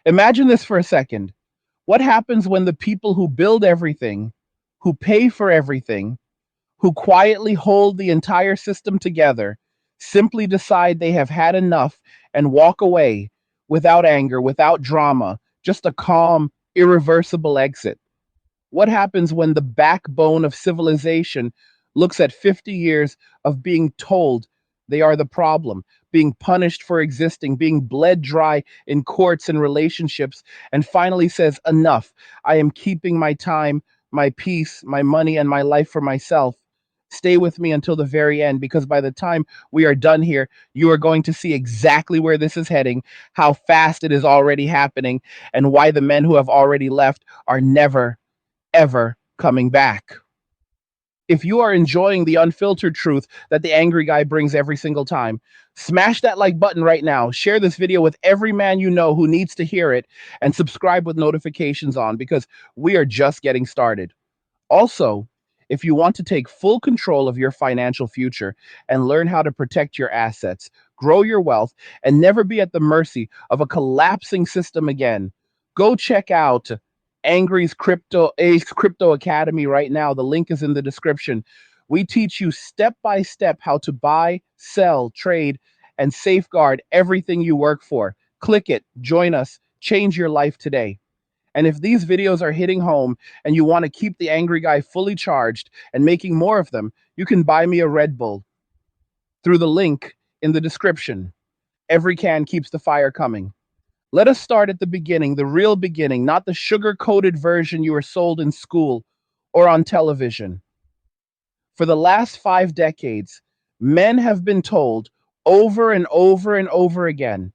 Imagine this for a second. What happens when the people who build everything, who pay for everything, who quietly hold the entire system together, simply decide they have had enough and walk away without anger, without drama, just a calm, irreversible exit? What happens when the backbone of civilization looks at 50 years of being told they are the problem, being punished for existing, being bled dry in courts and relationships, and finally says, enough, I am keeping my time, my peace, my money, and my life for myself. Stay with me until the very end, because by the time we are done here, you are going to see exactly where this is heading, how fast it is already happening, and why the men who have already left are never ever coming back. If you are enjoying the unfiltered truth that the angry guy brings every single time, smash that like button right now. Share this video with every man you know who needs to hear it, and subscribe with notifications on, because we are just getting started. Also, if you want to take full control of your financial future and learn how to protect your assets, grow your wealth, and never be at the mercy of a collapsing system again, go check out Angry's Crypto Academy right now. The link is in the description. We teach you step by step how to buy, sell, trade, and safeguard everything you work for. Click it, join us, change your life today. And if these videos are hitting home and you want to keep the angry guy fully charged and making more of them, you can buy me a Red Bull through the link in the description. Every can keeps the fire coming. Let us start at the beginning, the real beginning, not the sugar-coated version you were sold in school or on television. For the last 5 decades, men have been told over and over and over again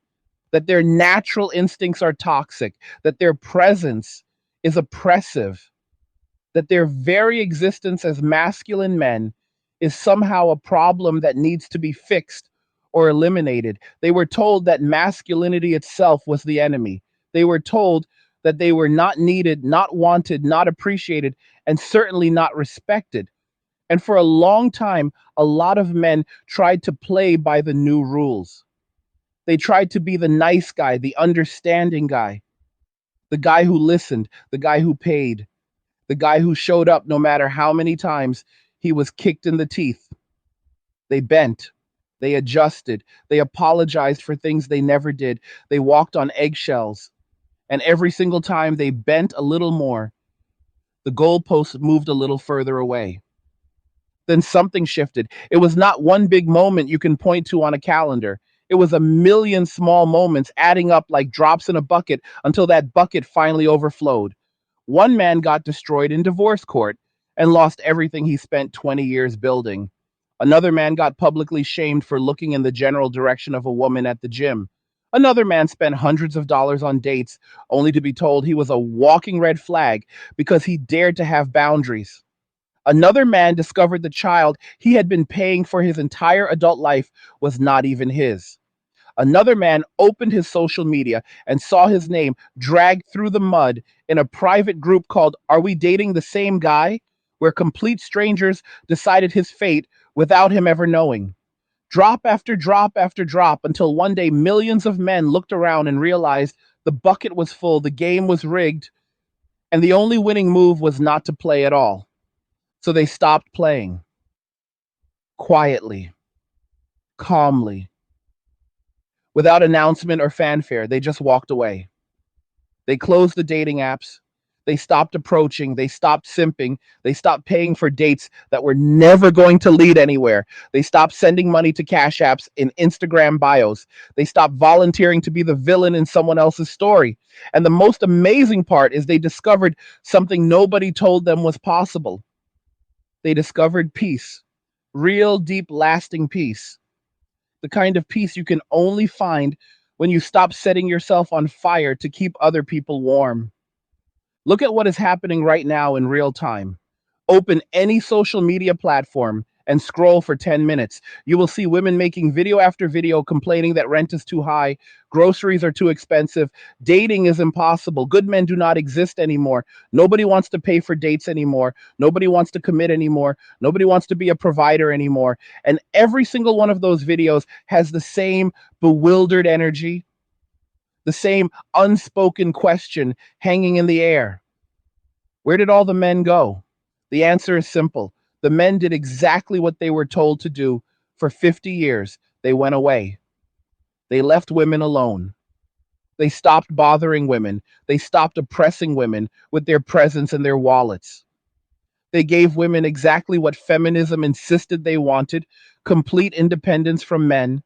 that their natural instincts are toxic, that their presence is oppressive, that their very existence as masculine men is somehow a problem that needs to be fixed or eliminated. They were told that masculinity itself was the enemy. They were told that they were not needed, not wanted, not appreciated, and certainly not respected. And for a long time, a lot of men tried to play by the new rules. They tried to be the nice guy, the understanding guy, the guy who listened, the guy who paid, the guy who showed up no matter how many times he was kicked in the teeth. They bent, they adjusted, they apologized for things they never did. They walked on eggshells. And every single time they bent a little more, the goalpost moved a little further away. Then something shifted. It was not one big moment you can point to on a calendar. It was a million small moments adding up like drops in a bucket until that bucket finally overflowed. One man got destroyed in divorce court and lost everything he spent 20 years building. Another man got publicly shamed for looking in the general direction of a woman at the gym. Another man spent hundreds of dollars on dates only to be told he was a walking red flag because he dared to have boundaries. Another man discovered the child he had been paying for his entire adult life was not even his. Another man opened his social media and saw his name dragged through the mud in a private group called Are We Dating the Same Guy? Where complete strangers decided his fate without him ever knowing. Drop after drop after drop until one day millions of men looked around and realized the bucket was full, the game was rigged, and the only winning move was not to play at all. So they stopped playing. Quietly, calmly, without announcement or fanfare, they just walked away. They closed the dating apps. They stopped approaching. They stopped simping. They stopped paying for dates that were never going to lead anywhere. They stopped sending money to cash apps in Instagram bios. They stopped volunteering to be the villain in someone else's story. And the most amazing part is they discovered something nobody told them was possible. They discovered peace, real, deep, lasting peace. The kind of peace you can only find when you stop setting yourself on fire to keep other people warm. Look at what is happening right now in real time. Open any social media platform and scroll for 10 minutes. You will see women making video after video complaining that rent is too high, groceries are too expensive, dating is impossible, good men do not exist anymore, nobody wants to pay for dates anymore, nobody wants to commit anymore, nobody wants to be a provider anymore. And every single one of those videos has the same bewildered energy, The same unspoken question hanging in the air. Where did all the men go? The answer is simple. The men did exactly what they were told to do for 50 years. They went away. They left women alone. They stopped bothering women. They stopped oppressing women with their presence and their wallets. They gave women exactly what feminism insisted they wanted: complete independence from men.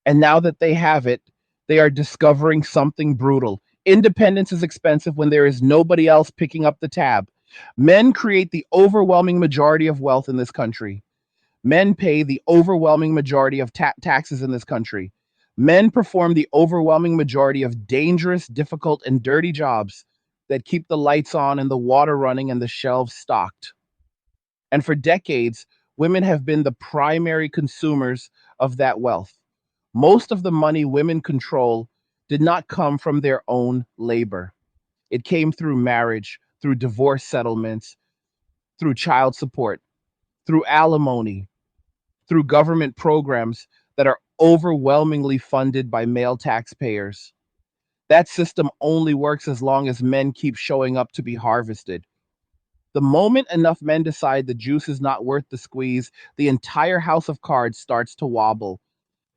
And now that they have it, they are discovering something brutal. Independence is expensive when there is nobody else picking up the tab. Men create the overwhelming majority of wealth in this country. Men pay the overwhelming majority of taxes in this country. Men perform the overwhelming majority of dangerous, difficult, and dirty jobs that keep the lights on and the water running and the shelves stocked. And for decades, women have been the primary consumers of that wealth. Most of the money women control did not come from their own labor. It came through marriage, through divorce settlements, through child support, through alimony, through government programs that are overwhelmingly funded by male taxpayers. That system only works as long as men keep showing up to be harvested. The moment enough men decide the juice is not worth the squeeze, the entire house of cards starts to wobble.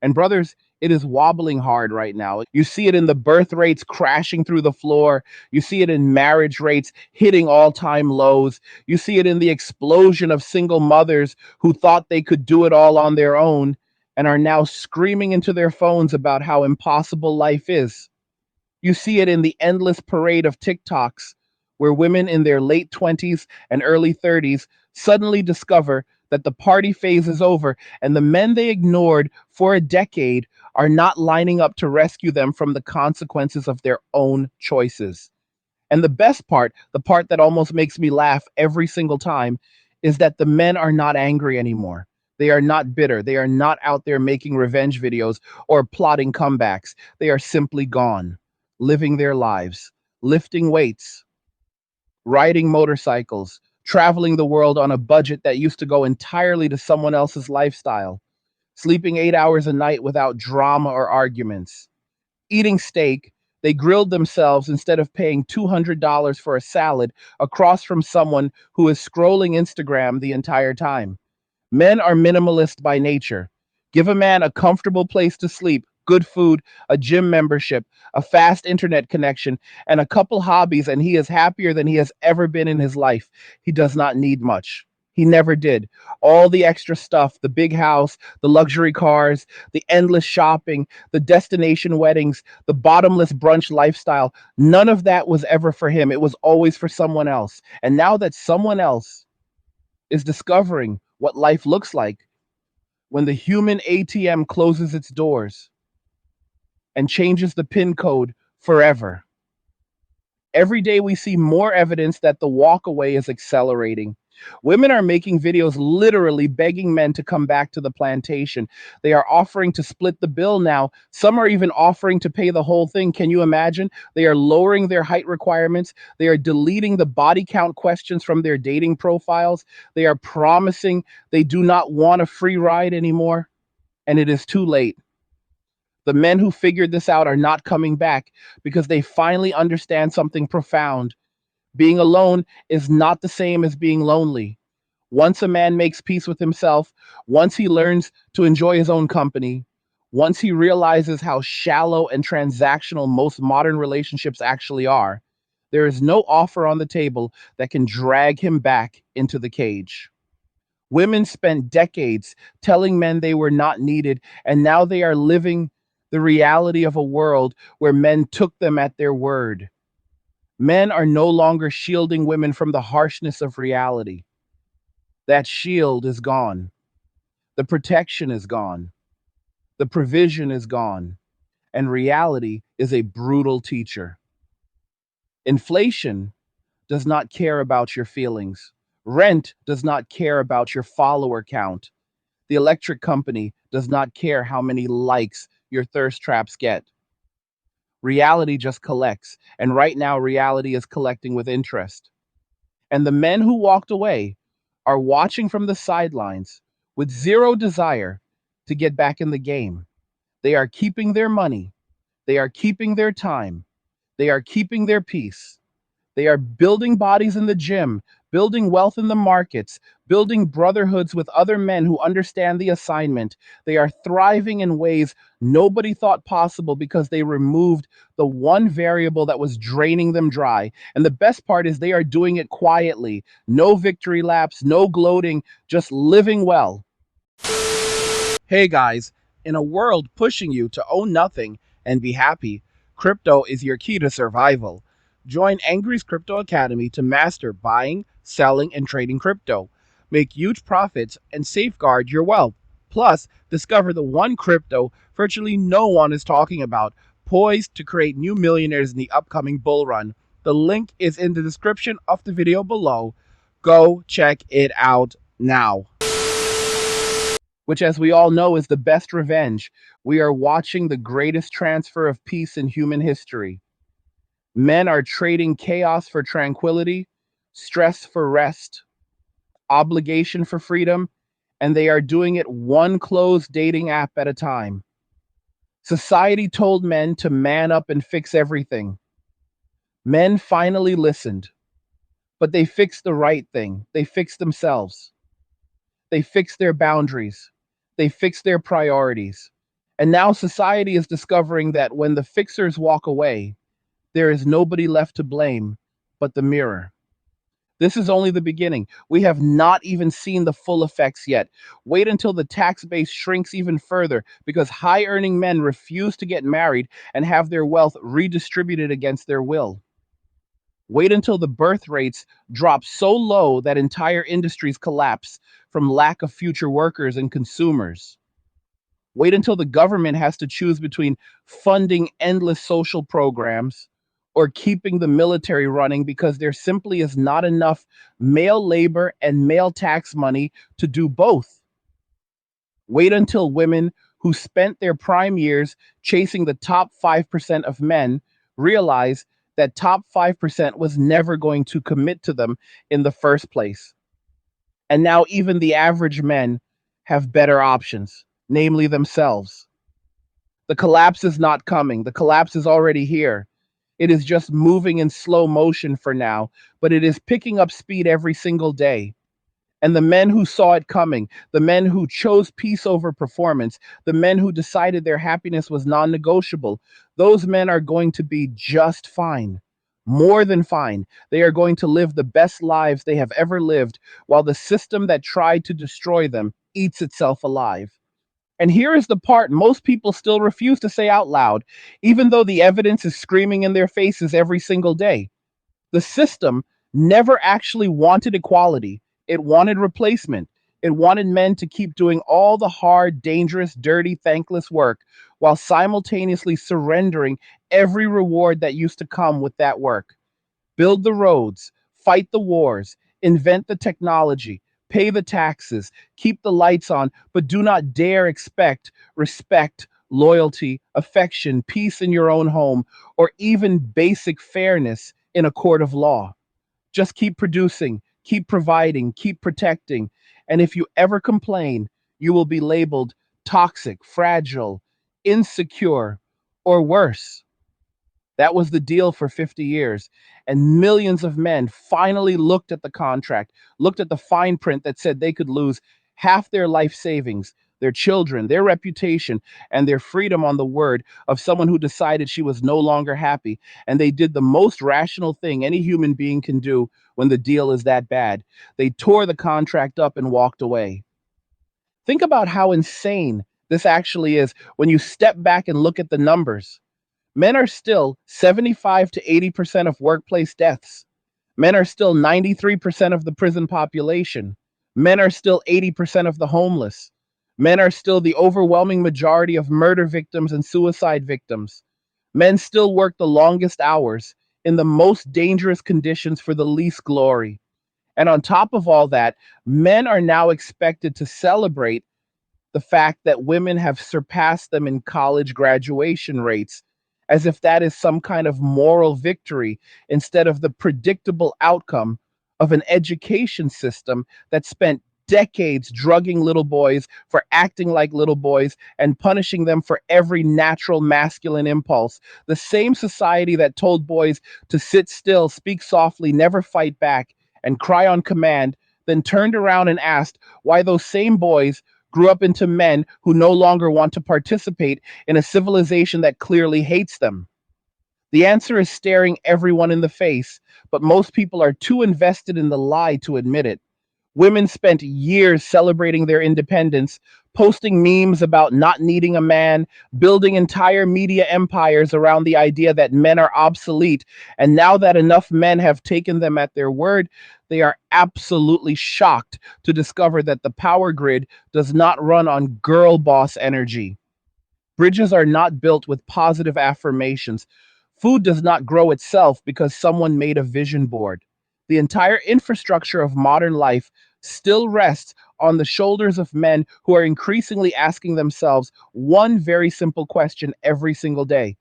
And brothers, it is wobbling hard right now. You see it in the birth rates crashing through the floor. You see it in marriage rates hitting all-time lows. You see it in the explosion of single mothers who thought they could do it all on their own and are now screaming into their phones about how impossible life is. You see it in the endless parade of TikToks where women in their late 20s and early 30s suddenly discover that the party phase is over and the men they ignored for a decade are not lining up to rescue them from the consequences of their own choices. And the best part, the part that almost makes me laugh every single time, is that the men are not angry anymore. They are not bitter. They are not out there making revenge videos or plotting comebacks. They are simply gone, living their lives, lifting weights, riding motorcycles, traveling the world on a budget that used to go entirely to someone else's lifestyle, sleeping 8 hours a night without drama or arguments, eating steak. They grilled themselves instead of paying $200 for a salad across from someone who is scrolling Instagram the entire time. Men are minimalist by nature. Give a man a comfortable place to sleep, good food, a gym membership, a fast internet connection, and a couple hobbies, and he is happier than he has ever been in his life. He does not need much. He never did. All the extra stuff, the big house, the luxury cars, the endless shopping, the destination weddings, the bottomless brunch lifestyle, none of that was ever for him. It was always for someone else. And now that someone else is discovering what life looks like when the human ATM closes its doors and changes the PIN code forever. Every day we see more evidence that the walkaway is accelerating. Women are making videos literally begging men to come back to the plantation. They are offering to split the bill now. Some are even offering to pay the whole thing. Can you imagine? They are lowering their height requirements. They are deleting the body count questions from their dating profiles. They are promising they do not want a free ride anymore. And it is too late. The men who figured this out are not coming back because they finally understand something profound. Being alone is not the same as being lonely. Once a man makes peace with himself, once he learns to enjoy his own company, once he realizes how shallow and transactional most modern relationships actually are, there is no offer on the table that can drag him back into the cage. Women spent decades telling men they were not needed, and now they are living the reality of a world where men took them at their word. Men are no longer shielding women from the harshness of reality. That shield is gone. The protection is gone. The provision is gone. And reality is a brutal teacher. Inflation does not care about your feelings. Rent does not care about your follower count. The electric company does not care how many likes your thirst traps get. Reality just collects. And right now, reality is collecting with interest. And the men who walked away are watching from the sidelines with zero desire to get back in the game. They are keeping their money, They are keeping their time. They are keeping their peace. They are building bodies in the gym, building wealth in the markets, building brotherhoods with other men who understand the assignment. They are thriving in ways nobody thought possible because they removed the one variable that was draining them dry. And the best part is they are doing it quietly. No victory laps, no gloating, just living well. Hey guys, in a world pushing you to own nothing and be happy, crypto is your key to survival. Join Angry's Crypto Academy to master buying, selling, and trading crypto. Make huge profits and safeguard your wealth. Plus, discover the one crypto virtually no one is talking about, poised to create new millionaires in the upcoming bull run. The link is in the description of the video below. Go check it out now. Which, as we all know, is the best revenge. We are watching the greatest transfer of peace in human history. Men are trading chaos for tranquility, stress for rest, obligation for freedom, and they are doing it one closed dating app at a time. Society told men to man up and fix everything. Men finally listened, but they fixed the right thing. They fixed themselves. They fixed their boundaries. They fixed their priorities. And now society is discovering that when the fixers walk away, there is nobody left to blame but the mirror. This is only the beginning. We have not even seen the full effects yet. Wait until the tax base shrinks even further because high earning men refuse to get married and have their wealth redistributed against their will. Wait until the birth rates drop so low that entire industries collapse from lack of future workers and consumers. Wait until the government has to choose between funding endless social programs or keeping the military running because there simply is not enough male labor and male tax money to do both. Wait until women who spent their prime years chasing the top 5% of men realize that top 5% was never going to commit to them in the first place. And now even the average men have better options, namely themselves. The collapse is not coming. The collapse is already here. It is just moving in slow motion for now, but it is picking up speed every single day. And the men who saw it coming, the men who chose peace over performance, the men who decided their happiness was non negotiable, those men are going to be just fine. More than fine. They are going to live the best lives they have ever lived while the system that tried to destroy them eats itself alive. And here is the part most people still refuse to say out loud, even though the evidence is screaming in their faces every single day. The system never actually wanted equality. It wanted replacement. It wanted men to keep doing all the hard, dangerous, dirty, thankless work while simultaneously surrendering every reward that used to come with that work. Build the roads, fight the wars, invent the technology, pay the taxes, keep the lights on, but do not dare expect respect, loyalty, affection, peace in your own home, or even basic fairness in a court of law. Just keep producing, keep providing, keep protecting. And if you ever complain, you will be labeled toxic, fragile, insecure, or worse. That was the deal for 50 years. And millions of men finally looked at the contract, looked at the fine print that said they could lose half their life savings, their children, their reputation, and their freedom on the word of someone who decided she was no longer happy. And they did the most rational thing any human being can do when the deal is that bad. They tore the contract up and walked away. Think about how insane this actually is when you step back and look at the numbers. Men are still 75 to 80% of workplace deaths. Men are still 93% of the prison population. Men are still 80% of the homeless. Men are still the overwhelming majority of murder victims and suicide victims. Men still work the longest hours in the most dangerous conditions for the least glory. And on top of all that, men are now expected to celebrate the fact that women have surpassed them in college graduation rates, as if that is some kind of moral victory instead of the predictable outcome of an education system that spent decades drugging little boys for acting like little boys and punishing them for every natural masculine impulse. The same society that told boys to sit still, speak softly, never fight back, and cry on command, then turned around and asked why those same boys grew up into men who no longer want to participate in a civilization that clearly hates them. The answer is staring everyone in the face, but most people are too invested in the lie to admit it. Women spent years celebrating their independence, posting memes about not needing a man, building entire media empires around the idea that men are obsolete. And now that enough men have taken them at their word, they are absolutely shocked to discover that the power grid does not run on girl boss energy. Bridges are not built with positive affirmations. Food does not grow itself because someone made a vision board. The entire infrastructure of modern life still rests on the shoulders of men who are increasingly asking themselves one very simple question every single day: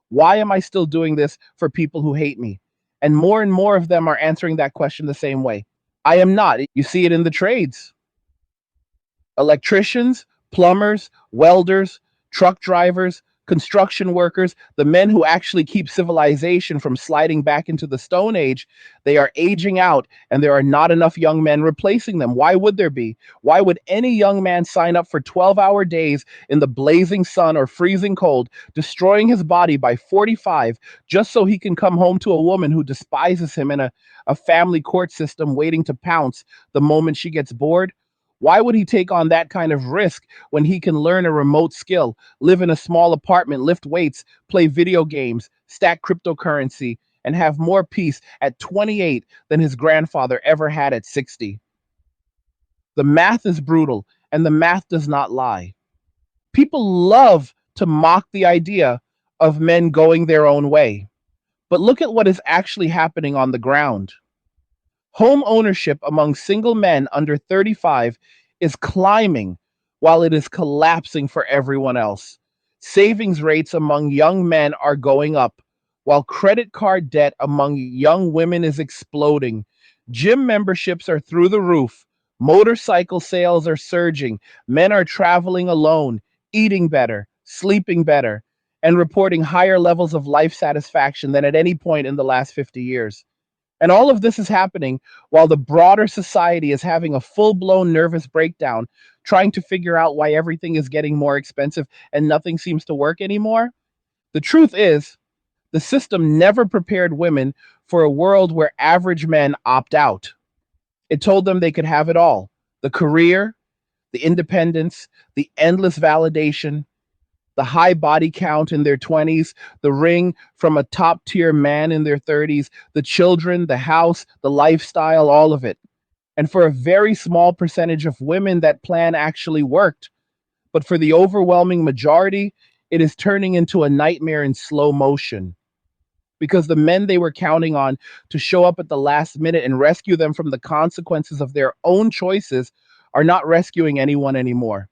why am I still doing this for people who hate me? And more of them are answering that question the same way: I am not. You see it in the trades: electricians, plumbers, welders, truck drivers, construction workers, the men who actually keep civilization from sliding back into the Stone Age, they are aging out and there are not enough young men replacing them. Why would there be? Why would any young man sign up for 12-hour days in the blazing sun or freezing cold, destroying his body by 45 just so he can come home to a woman who despises him in a family court system waiting to pounce the moment she gets bored? Why would he take on that kind of risk when he can learn a remote skill, live in a small apartment, lift weights, play video games, stack cryptocurrency, and have more peace at 28 than his grandfather ever had at 60? The math is brutal, and the math does not lie. People love to mock the idea of men going their own way. But look at what is actually happening on the ground. Home ownership among single men under 35 is climbing while it is collapsing for everyone else. Savings rates among young men are going up while credit card debt among young women is exploding. Gym memberships are through the roof. Motorcycle sales are surging. Men are traveling alone, eating better, sleeping better, and reporting higher levels of life satisfaction than at any point in the last 50 years. And all of this is happening while the broader society is having a full blown nervous breakdown, trying to figure out why everything is getting more expensive and nothing seems to work anymore. The truth is, the system never prepared women for a world where average men opt out. It told them they could have it all: the career, the independence, the endless validation, the high body count in their 20s, the ring from a top tier man in their 30s, the children, the house, the lifestyle, all of it. And for a very small percentage of women, that plan actually worked. But for the overwhelming majority, it is turning into a nightmare in slow motion, because the men they were counting on to show up at the last minute and rescue them from the consequences of their own choices are not rescuing anyone anymore.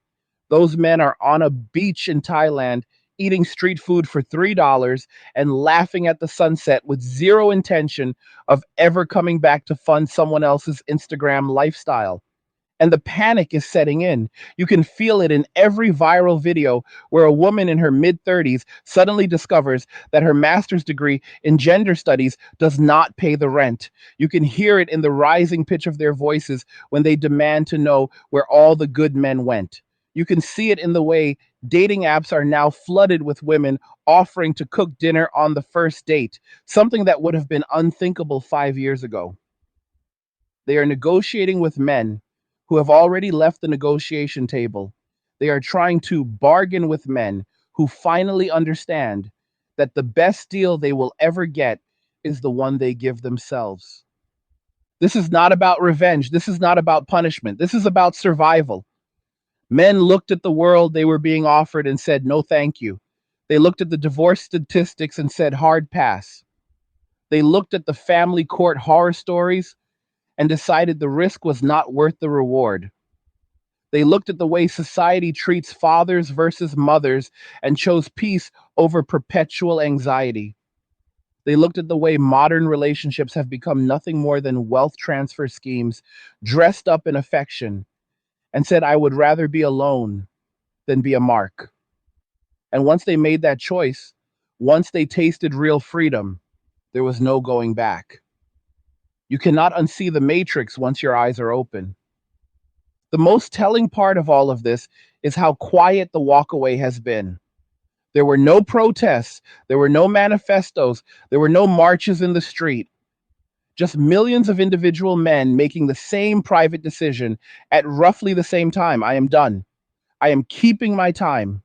Those men are on a beach in Thailand eating street food for $3 and laughing at the sunset with zero intention of ever coming back to fund someone else's Instagram lifestyle. And the panic is setting in. You can feel it in every viral video where a woman in her mid 30s suddenly discovers that her master's degree in gender studies does not pay the rent. You can hear it in the rising pitch of their voices when they demand to know where all the good men went. You can see it in the way dating apps are now flooded with women offering to cook dinner on the first date, something that would have been unthinkable 5 years ago. They are negotiating with men who have already left the negotiation table. They are trying to bargain with men who finally understand that the best deal they will ever get is the one they give themselves. This is not about revenge. This is not about punishment. This is about survival. Men looked at the world they were being offered and said, no, thank you. They looked at the divorce statistics and said, hard pass. They looked at the family court horror stories and decided the risk was not worth the reward. They looked at the way society treats fathers versus mothers and chose peace over perpetual anxiety. They looked at the way modern relationships have become nothing more than wealth transfer schemes dressed up in affection, and said, I would rather be alone than be a mark. And once they made that choice, once they tasted real freedom, there was no going back. You cannot unsee the matrix once your eyes are open. The most telling part of all of this is how quiet the walkaway has been. There were no protests, there were no manifestos, there were no marches in the street. Just millions of individual men making the same private decision at roughly the same time. I am done. I am keeping my time.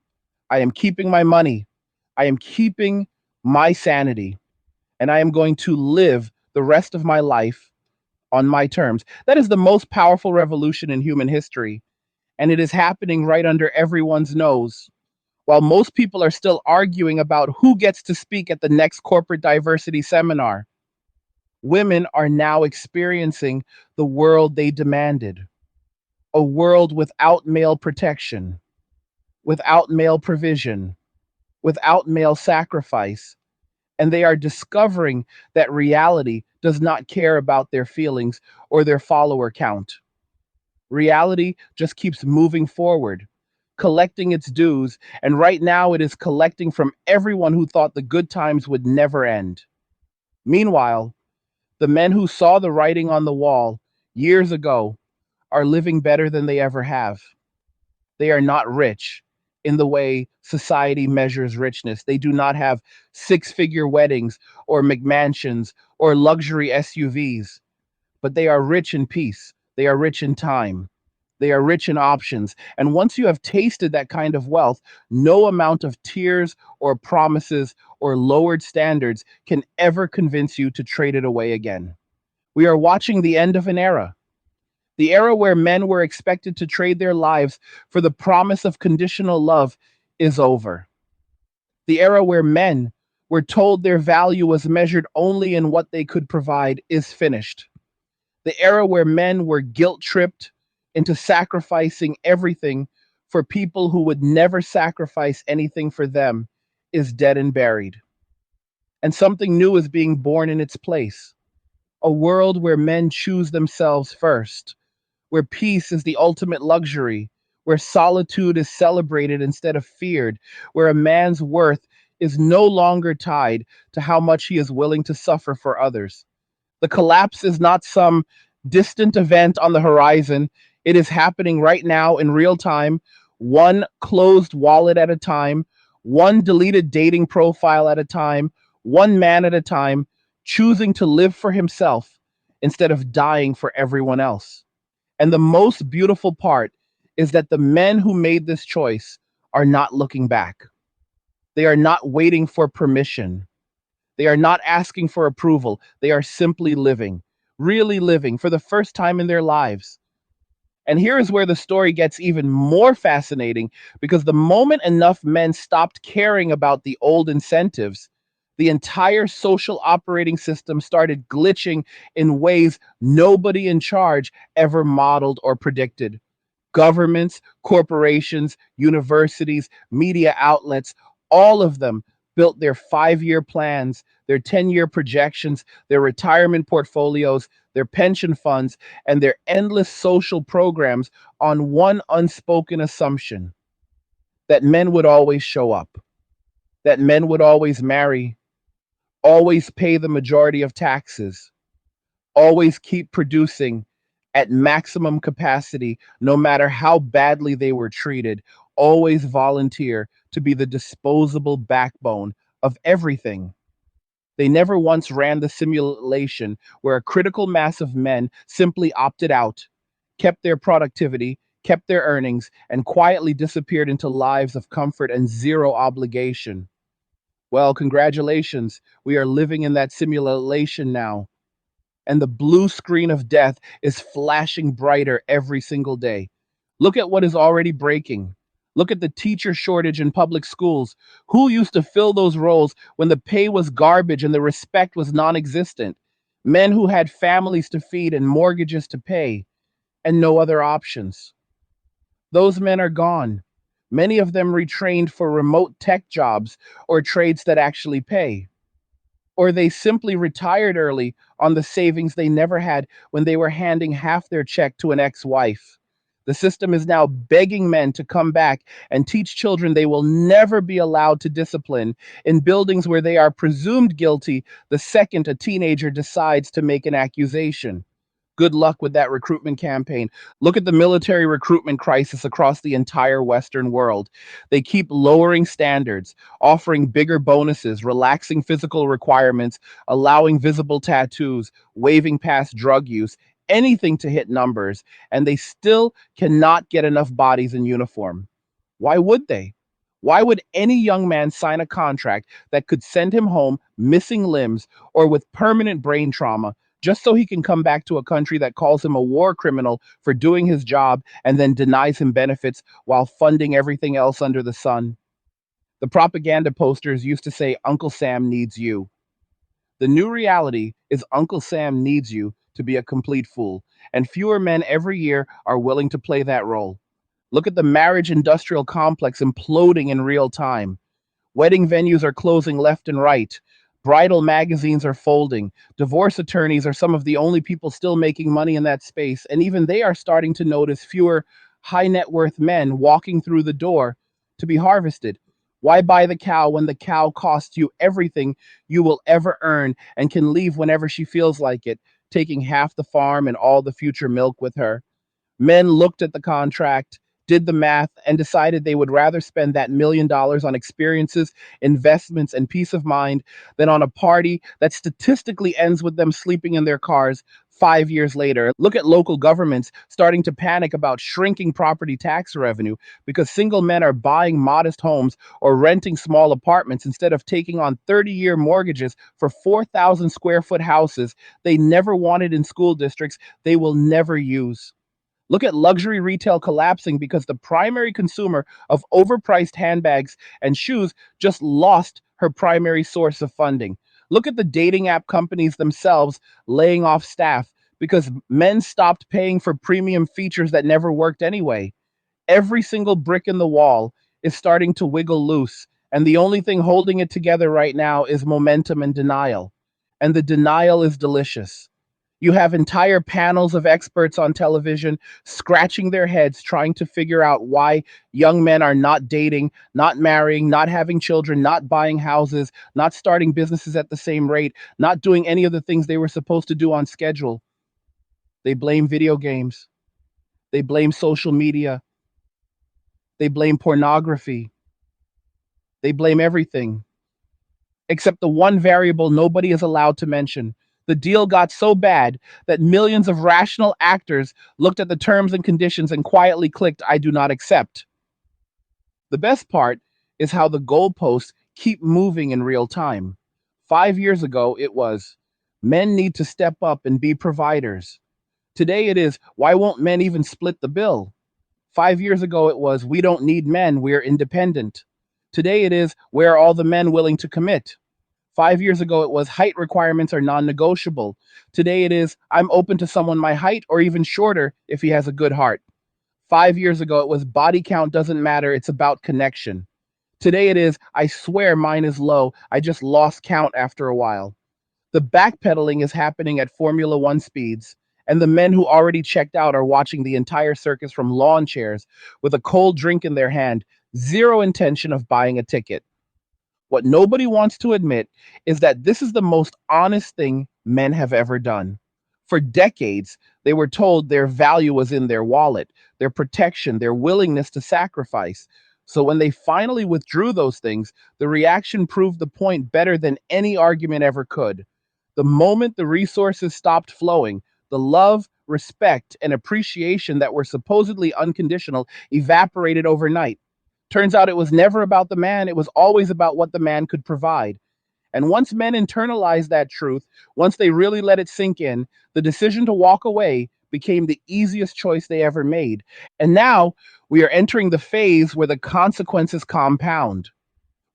I am keeping my money. I am keeping my sanity. And I am going to live the rest of my life on my terms. That is the most powerful revolution in human history. And it is happening right under everyone's nose. While most people are still arguing about who gets to speak at the next corporate diversity seminar, women are now experiencing the world they demanded, a world without male protection, without male provision, without male sacrifice. And they are discovering that reality does not care about their feelings or their follower count. Reality just keeps moving forward, collecting its dues, and right now it is collecting from everyone who thought the good times would never end. Meanwhile, the men who saw the writing on the wall years ago are living better than they ever have. They are not rich in the way society measures richness. They do not have six-figure weddings or McMansions or luxury SUVs, but they are rich in peace. They are rich in time. They are rich in options. And once you have tasted that kind of wealth, no amount of tears or promises or lowered standards can ever convince you to trade it away again. We are watching the end of an era. The era where men were expected to trade their lives for the promise of conditional love is over. The era where men were told their value was measured only in what they could provide is finished. The era where men were guilt tripped into sacrificing everything for people who would never sacrifice anything for them is dead and buried. And something new is being born in its place. A world where men choose themselves first, where peace is the ultimate luxury, where solitude is celebrated instead of feared, where a man's worth is no longer tied to how much he is willing to suffer for others. The collapse is not some distant event on the horizon. It is happening right now in real time, one closed wallet at a time, one deleted dating profile at a time, one man at a time, choosing to live for himself instead of dying for everyone else. And the most beautiful part is that the men who made this choice are not looking back. They are not waiting for permission. They are not asking for approval. They are simply living, really living for the first time in their lives. And here is where the story gets even more fascinating because the moment enough men stopped caring about the old incentives, the entire social operating system started glitching in ways nobody in charge ever modeled or predicted. Governments, corporations, universities, media outlets, all of them built their 5 year plans, their 10-year projections, their retirement portfolios, their pension funds, and their endless social programs on one unspoken assumption that men would always show up, that men would always marry, always pay the majority of taxes, always keep producing at maximum capacity, no matter how badly they were treated, always volunteer to be the disposable backbone of everything. They never once ran the simulation where a critical mass of men simply opted out, kept their productivity, kept their earnings, and quietly disappeared into lives of comfort and zero obligation. Well, congratulations. We are living in that simulation now, and the blue screen of death is flashing brighter every single day. Look at what is already breaking. Look at the teacher shortage in public schools. Who used to fill those roles when the pay was garbage and the respect was non existent? Men who had families to feed and mortgages to pay and no other options. Those men are gone. Many of them retrained for remote tech jobs or trades that actually pay, or they simply retired early on the savings they never had when they were handing half their check to an ex wife. The system is now begging men to come back and teach children they will never be allowed to discipline in buildings where they are presumed guilty the second a teenager decides to make an accusation. Good luck with that recruitment campaign. Look at the military recruitment crisis across the entire Western world. They keep lowering standards, offering bigger bonuses, relaxing physical requirements, allowing visible tattoos, waving past drug use, anything to hit numbers, and they still cannot get enough bodies in uniform. Why would they? Why would any young man sign a contract that could send him home missing limbs or with permanent brain trauma just so he can come back to a country that calls him a war criminal for doing his job and then denies him benefits while funding everything else under the sun? The propaganda posters used to say, Uncle Sam needs you. The new reality is Uncle Sam needs you to be a complete fool, and fewer men every year are willing to play that role. Look at the marriage industrial complex imploding in real time. Wedding venues are closing left and right. Bridal magazines are folding. Divorce attorneys are some of the only people still making money in that space, and even they are starting to notice fewer high net worth men walking through the door to be harvested. Why buy the cow when the cow costs you everything you will ever earn and can leave whenever she feels like it, taking half the farm and all the future milk with her? Men looked at the contract, did the math, and decided they would rather spend that $1 million on experiences, investments, and peace of mind than on a party that statistically ends with them sleeping in their cars 5 years later. Look at local governments starting to panic about shrinking property tax revenue because single men are buying modest homes or renting small apartments instead of taking on 30-year mortgages for 4,000 square foot houses they never wanted in school districts they will never use. Look at luxury retail collapsing because the primary consumer of overpriced handbags and shoes just lost her primary source of funding. Look at the dating app companies themselves laying off staff because men stopped paying for premium features that never worked anyway. Every single brick in the wall is starting to wiggle loose, and the only thing holding it together right now is momentum and denial. And the denial is delicious. You have entire panels of experts on television scratching their heads trying to figure out why young men are not dating, not marrying, not having children, not buying houses, not starting businesses at the same rate, not doing any of the things they were supposed to do on schedule. They blame video games. They blame social media. They blame pornography. They blame everything except the one variable nobody is allowed to mention. The deal got so bad that millions of rational actors looked at the terms and conditions and quietly clicked, I do not accept. The best part is how the goalposts keep moving in real time. 5 years ago, it was men need to step up and be providers. Today, it is why won't men even split the bill? 5 years ago, it was we don't need men, we're independent. Today, it is where are all the men willing to commit? 5 years ago, it was height requirements are non negotiable. Today, it is I'm open to someone my height or even shorter if he has a good heart. 5 years ago, it was body count doesn't matter, it's about connection. Today, it is I swear mine is low, I just lost count after a while. The backpedaling is happening at Formula One speeds, and the men who already checked out are watching the entire circus from lawn chairs with a cold drink in their hand, zero intention of buying a ticket. What nobody wants to admit is that this is the most honest thing men have ever done. For decades, they were told their value was in their wallet, their protection, their willingness to sacrifice. So when they finally withdrew those things, the reaction proved the point better than any argument ever could. The moment the resources stopped flowing, the love, respect, and appreciation that were supposedly unconditional evaporated overnight. Turns out it was never about the man, it was always about what the man could provide. And once men internalized that truth, once they really let it sink in, the decision to walk away became the easiest choice they ever made. And now we are entering the phase where the consequences compound.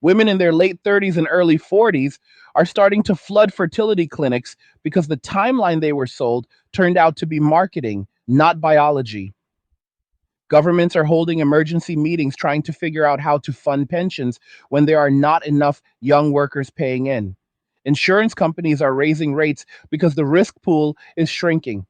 Women in their late 30s and early 40s are starting to flood fertility clinics because the timeline they were sold turned out to be marketing, not biology. Governments are holding emergency meetings trying to figure out how to fund pensions when there are not enough young workers paying in. Insurance companies are raising rates because the risk pool is shrinking.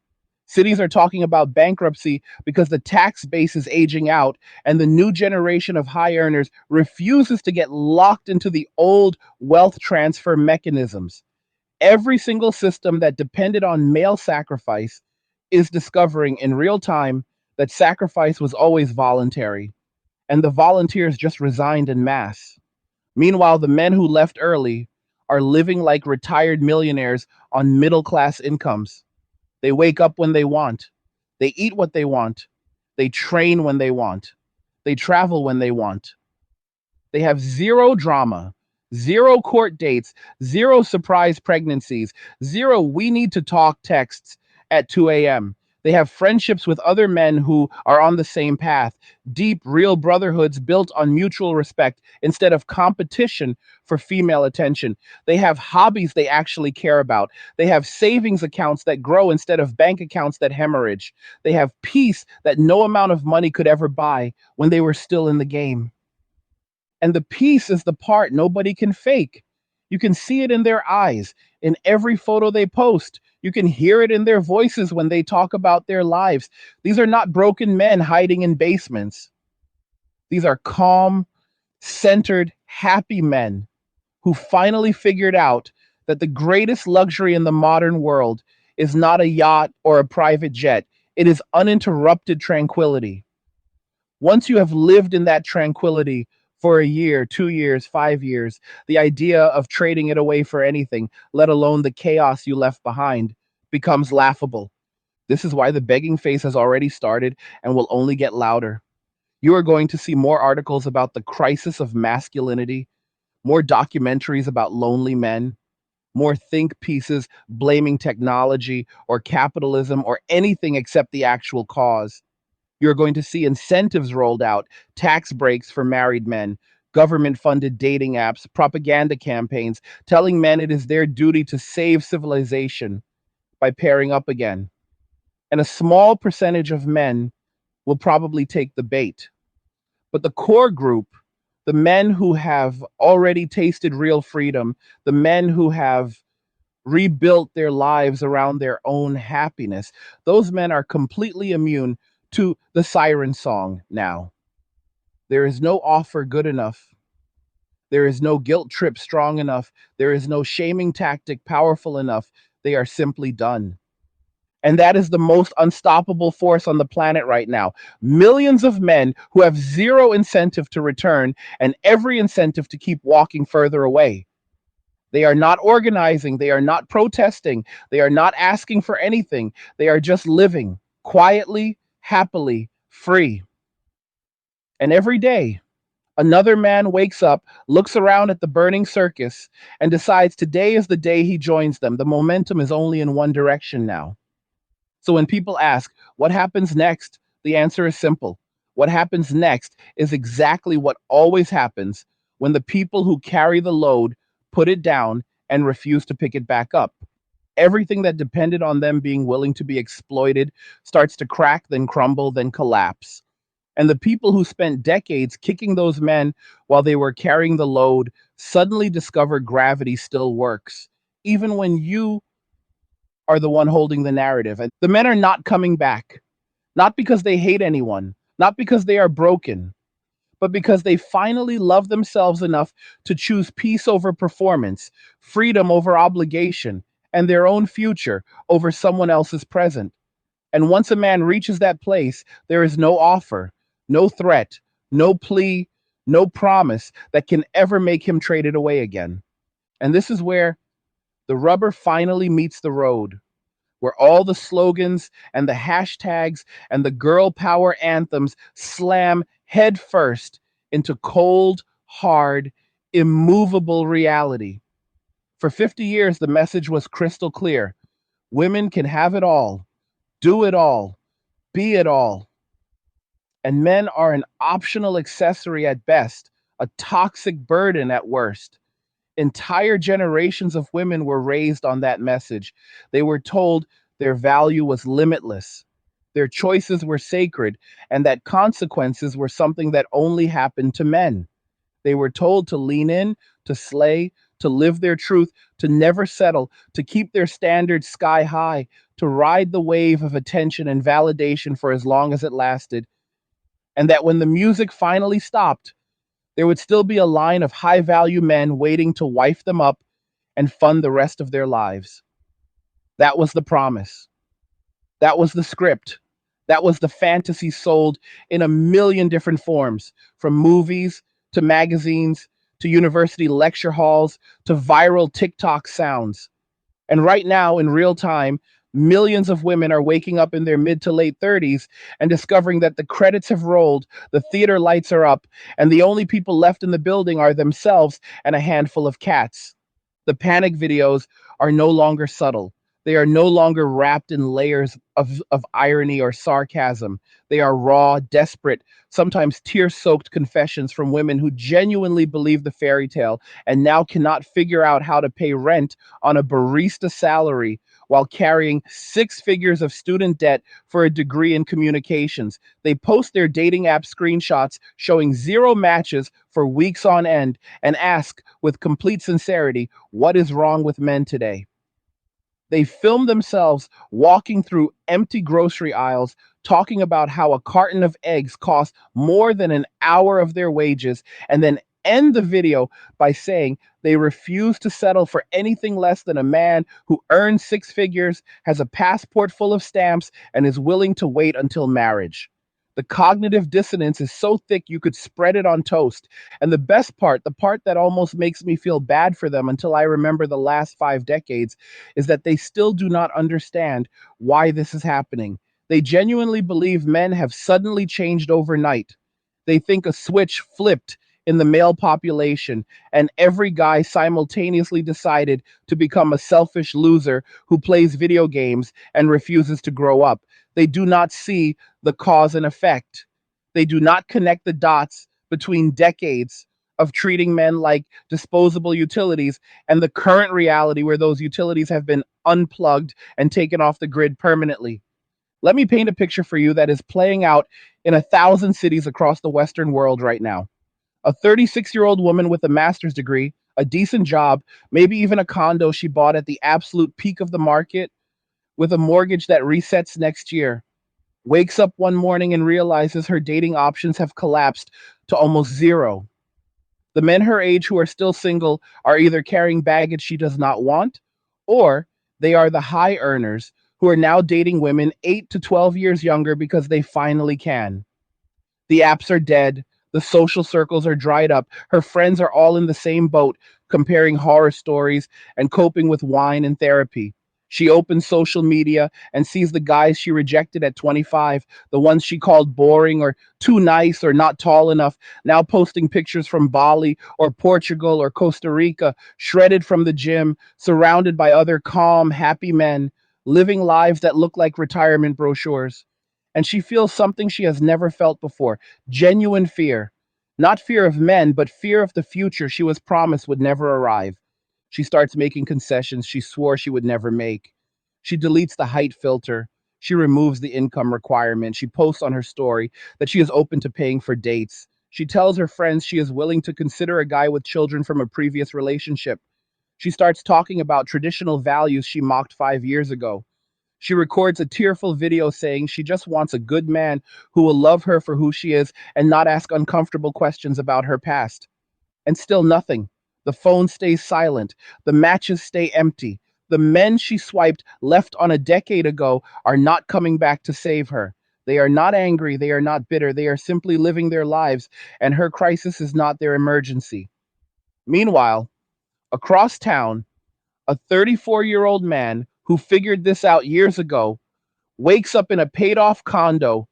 Cities are talking about bankruptcy because the tax base is aging out and the new generation of high earners refuses to get locked into the old wealth transfer mechanisms. Every single system that depended on male sacrifice is discovering in real time that sacrifice was always voluntary, and the volunteers just resigned en masse. Meanwhile, the men who left early are living like retired millionaires on middle class incomes. They wake up when they want, they eat what they want, they train when they want, they travel when they want. They have zero drama, zero court dates, zero surprise pregnancies, zero we need to talk texts at 2 a.m. They have friendships with other men who are on the same path, deep, real brotherhoods built on mutual respect instead of competition for female attention. They have hobbies they actually care about. They have savings accounts that grow instead of bank accounts that hemorrhage. They have peace that no amount of money could ever buy when they were still in the game. And the peace is the part nobody can fake. You can see it in their eyes, in every photo they post. You can hear it in their voices when they talk about their lives. These are not broken men hiding in basements. These are calm, centered, happy men who finally figured out that the greatest luxury in the modern world is not a yacht or a private jet, it is uninterrupted tranquility. Once you have lived in that tranquility for a year, 2 years, 5 years, the idea of trading it away for anything, let alone the chaos you left behind, becomes laughable. This is why the begging phase has already started and will only get louder. You are going to see more articles about the crisis of masculinity, more documentaries about lonely men, more think pieces blaming technology or capitalism or anything except the actual cause. You're going to see incentives rolled out, tax breaks for married men, government funded dating apps, propaganda campaigns telling men it is their duty to save civilization by pairing up again. And a small percentage of men will probably take the bait. But the core group, the men who have already tasted real freedom, the men who have rebuilt their lives around their own happiness, those men are completely immune to the siren song now. There is no offer good enough. There is no guilt trip strong enough. There is no shaming tactic powerful enough. They are simply done. And that is the most unstoppable force on the planet right now. Millions of men who have zero incentive to return and every incentive to keep walking further away. They are not organizing. They are not protesting. They are not asking for anything. They are just living quietly, happily, free. And every day, another man wakes up, looks around at the burning circus, and decides today is the day he joins them. The momentum is only in one direction now. So when people ask, what happens next? The answer is simple. What happens next is exactly what always happens when the people who carry the load put it down and refuse to pick it back up. Everything that depended on them being willing to be exploited starts to crack, then crumble, then collapse. And the people who spent decades kicking those men while they were carrying the load suddenly discover gravity still works, even when you are the one holding the narrative. And the men are not coming back, not because they hate anyone, not because they are broken, but because they finally love themselves enough to choose peace over performance, freedom over obligation, and their own future over someone else's present. And once a man reaches that place, there is no offer, no threat, no plea, no promise that can ever make him trade it away again. And this is where the rubber finally meets the road, where all the slogans and the hashtags and the girl power anthems slam headfirst into cold, hard, immovable reality. For 50 years, the message was crystal clear: women can have it all, do it all, be it all. And men are an optional accessory at best, a toxic burden at worst. Entire generations of women were raised on that message. They were told their value was limitless, their choices were sacred, and that consequences were something that only happened to men. They were told to lean in, to slay, to live their truth, to never settle, to keep their standards sky high, to ride the wave of attention and validation for as long as it lasted, and that when the music finally stopped, there would still be a line of high value men waiting to wife them up and fund the rest of their lives. That was the promise. That was the script. That was the fantasy sold in a million different forms, from movies to magazines to university lecture halls to viral TikTok sounds. And right now, in real time, millions of women are waking up in their mid to late 30s and discovering that the credits have rolled, the theater lights are up, and the only people left in the building are themselves and a handful of cats. The panic videos are no longer subtle. They are no longer wrapped in layers of irony or sarcasm. They are raw, desperate, sometimes tear soaked confessions from women who genuinely believe the fairy tale and now cannot figure out how to pay rent on a barista salary while carrying six figures of student debt for a degree in communications. They post their dating app screenshots showing zero matches for weeks on end and ask with complete sincerity, what is wrong with men today? They film themselves walking through empty grocery aisles, talking about how a carton of eggs costs more than an hour of their wages, and then end the video by saying they refuse to settle for anything less than a man who earns six figures, has a passport full of stamps, and is willing to wait until marriage. The cognitive dissonance is so thick you could spread it on toast. And the best part, the part that almost makes me feel bad for them until I remember the last 5 decades, is that they still do not understand why this is happening. They genuinely believe men have suddenly changed overnight. They think a switch flipped in the male population, and every guy simultaneously decided to become a selfish loser who plays video games and refuses to grow up. They do not see the cause and effect. They do not connect the dots between decades of treating men like disposable utilities and the current reality where those utilities have been unplugged and taken off the grid permanently. Let me paint a picture for you that is playing out in 1,000 cities across the Western world right now. A 36-year-old woman with a master's degree, a decent job, maybe even a condo she bought at the absolute peak of the market with a mortgage that resets next year, wakes up one morning and realizes her dating options have collapsed to almost zero. The men her age who are still single are either carrying baggage she does not want, or they are the high earners who are now dating women 8 to 12 years younger because they finally can. The apps are dead. The social circles are dried up. Her friends are all in the same boat, comparing horror stories and coping with wine and therapy. She opens social media and sees the guys she rejected at 25, the ones she called boring or too nice or not tall enough, now posting pictures from Bali or Portugal or Costa Rica, shredded from the gym, surrounded by other calm, happy men, living lives that look like retirement brochures. And she feels something she has never felt before, genuine fear. Not fear of men, but fear of the future she was promised would never arrive. She starts making concessions she swore she would never make. She deletes the height filter. She removes the income requirement. She posts on her story that she is open to paying for dates. She tells her friends she is willing to consider a guy with children from a previous relationship. She starts talking about traditional values she mocked 5 years ago. She records a tearful video saying she just wants a good man who will love her for who she is and not ask uncomfortable questions about her past. And still nothing. The phone stays silent. The matches stay empty. The men she swiped left on a decade ago are not coming back to save her. They are not angry. They are not bitter. They are simply living their lives, and her crisis is not their emergency. Meanwhile, across town, a 34-year-old man who figured this out years ago wakes up in a paid off condo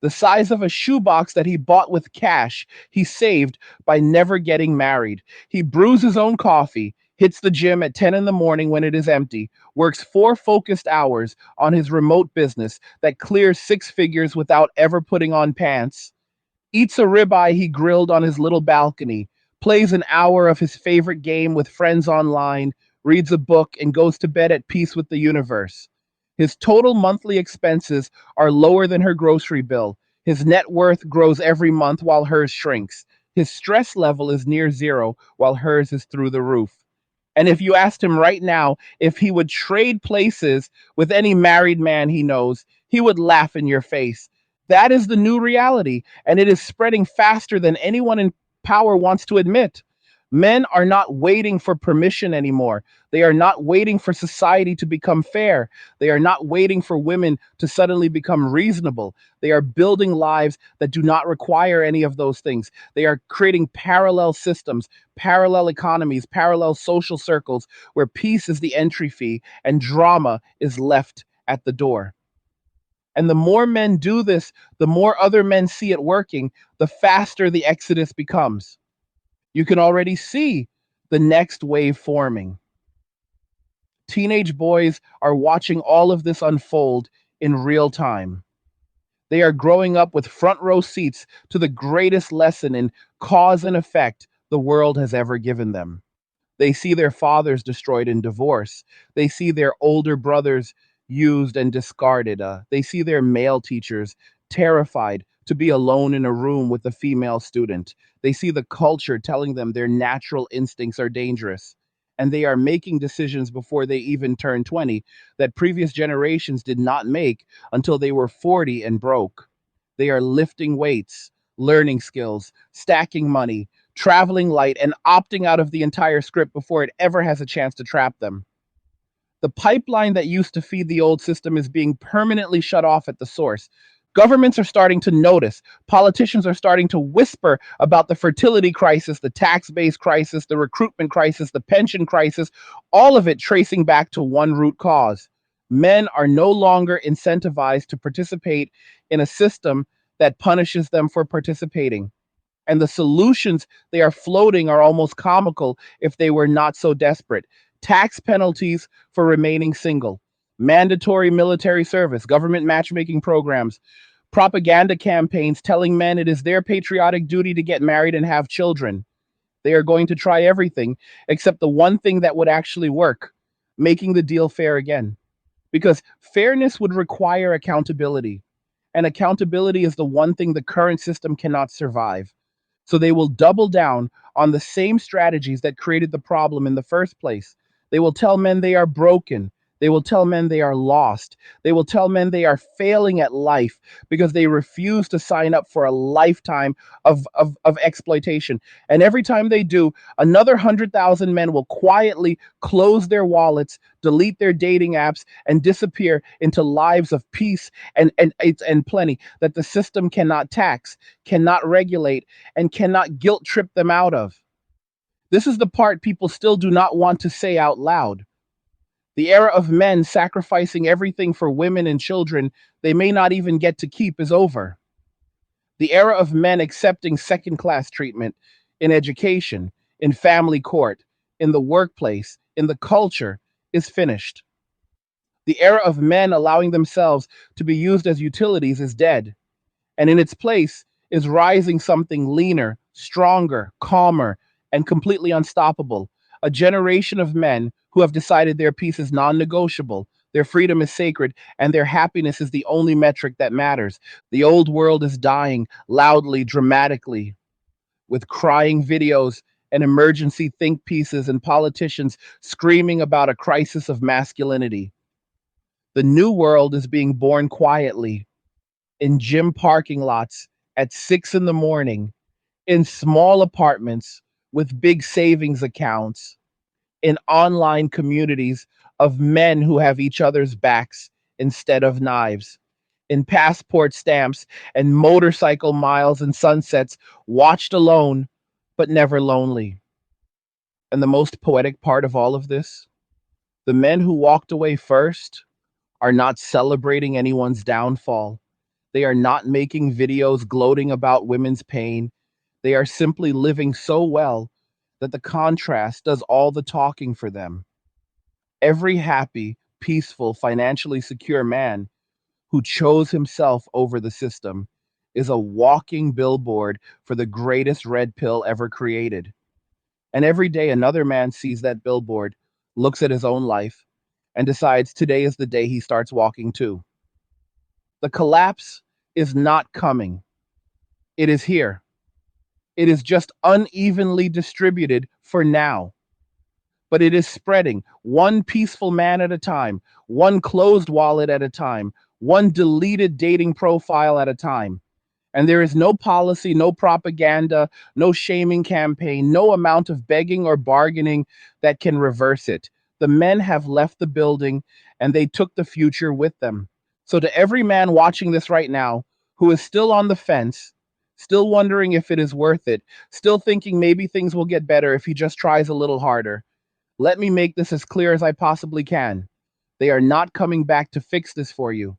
the size of a shoebox that he bought with cash he saved by never getting married. He brews his own coffee, hits the gym at 10 in the morning when it is empty, works 4 focused hours on his remote business that clears six figures without ever putting on pants, eats a ribeye he grilled on his little balcony, plays an hour of his favorite game with friends online, reads a book, and goes to bed at peace with the universe. His total monthly expenses are lower than her grocery bill. His net worth grows every month while hers shrinks. His stress level is near zero while hers is through the roof. And if you asked him right now if he would trade places with any married man he knows, he would laugh in your face. That is the new reality, and it is spreading faster than anyone in power wants to admit. Men are not waiting for permission anymore. They are not waiting for society to become fair. They are not waiting for women to suddenly become reasonable. They are building lives that do not require any of those things. They are creating parallel systems, parallel economies, parallel social circles where peace is the entry fee and drama is left at the door. And the more men do this, the more other men see it working, the faster the exodus becomes. You can already see the next wave forming. Teenage boys are watching all of this unfold in real time. They are growing up with front row seats to the greatest lesson in cause and effect the world has ever given them. They see their fathers destroyed in divorce. They see their older brothers used and discarded. They see their male teachers terrified to be alone in a room with a female student. They see the culture telling them their natural instincts are dangerous. And they are making decisions before they even turn 20 that previous generations did not make until they were 40 and broke. They are lifting weights, learning skills, stacking money, traveling light, and opting out of the entire script before it ever has a chance to trap them. The pipeline that used to feed the old system is being permanently shut off at the source. Governments are starting to notice. Politicians are starting to whisper about the fertility crisis, the tax base crisis, the recruitment crisis, the pension crisis, all of it tracing back to one root cause. Men are no longer incentivized to participate in a system that punishes them for participating. And the solutions they are floating are almost comical if they were not so desperate. Tax penalties for remaining single, mandatory military service, government matchmaking programs, propaganda campaigns telling men it is their patriotic duty to get married and have children. They are going to try everything except the one thing that would actually work, making the deal fair again. Because fairness would require accountability. And accountability is the one thing the current system cannot survive. So they will double down on the same strategies that created the problem in the first place. They will tell men they are broken. They will tell men they are lost. They will tell men they are failing at life because they refuse to sign up for a lifetime of exploitation. And every time they do, another 100,000 men will quietly close their wallets, delete their dating apps, and disappear into lives of peace and plenty that the system cannot tax, cannot regulate, and cannot guilt trip them out of. This is the part people still do not want to say out loud. The era of men sacrificing everything for women and children they may not even get to keep is over. The era of men accepting second class treatment in education, in family court, in the workplace, in the culture is finished. The era of men allowing themselves to be used as utilities is dead. And in its place is rising something leaner, stronger, calmer, and completely unstoppable. A generation of men who have decided their peace is non negotiable, their freedom is sacred, and their happiness is the only metric that matters. The old world is dying loudly, dramatically, with crying videos and emergency think pieces and politicians screaming about a crisis of masculinity. The new world is being born quietly, in gym parking lots at 6 in the morning, in small apartments with big savings accounts, in online communities of men who have each other's backs instead of knives, in passport stamps and motorcycle miles and sunsets, watched alone but never lonely. And the most poetic part of all of this, the men who walked away first are not celebrating anyone's downfall. They are not making videos gloating about women's pain. They are simply living so well that the contrast does all the talking for them. Every happy, peaceful, financially secure man who chose himself over the system is a walking billboard for the greatest red pill ever created. And every day another man sees that billboard, looks at his own life, and decides today is the day he starts walking too. The collapse is not coming. It is here. It is just unevenly distributed for now. but it is spreading one peaceful man at a time, one closed wallet at a time, one deleted dating profile at a time. And there is no policy, no propaganda, no shaming campaign, no amount of begging or bargaining that can reverse it. The men have left the building and they took the future with them. So, to every man watching this right now who is still on the fence, still wondering if it is worth it, still thinking maybe things will get better if he just tries a little harder, let me make this as clear as I possibly can. They are not coming back to fix this for you.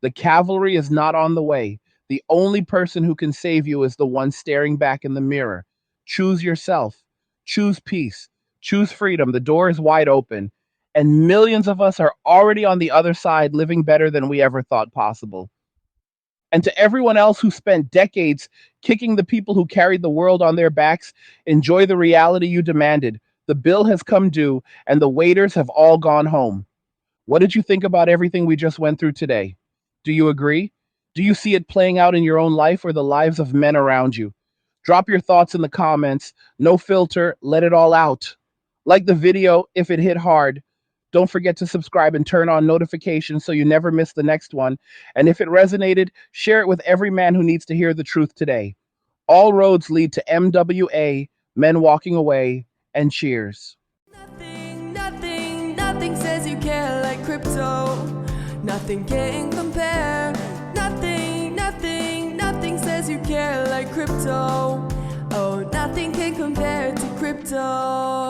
The cavalry is not on the way. The only person who can save you is the one staring back in the mirror. Choose yourself. Choose peace. Choose freedom. The door is wide open. And millions of us are already on the other side living better than we ever thought possible. And to everyone else who spent decades kicking the people who carried the world on their backs, enjoy the reality you demanded. The bill has come due, and the waiters have all gone home. What did you think about everything we just went through today? Do you agree? Do you see it playing out in your own life or the lives of men around you? Drop your thoughts in the comments. No filter, let it all out. Like the video if it hit hard. Don't forget to subscribe and turn on notifications so you never miss the next one. And if it resonated, share it with every man who needs to hear the truth today. All roads lead to MWA, men walking away, and cheers. Nothing says you care like crypto. Nothing can compare. Nothing says you care like crypto. Oh, nothing can compare to crypto.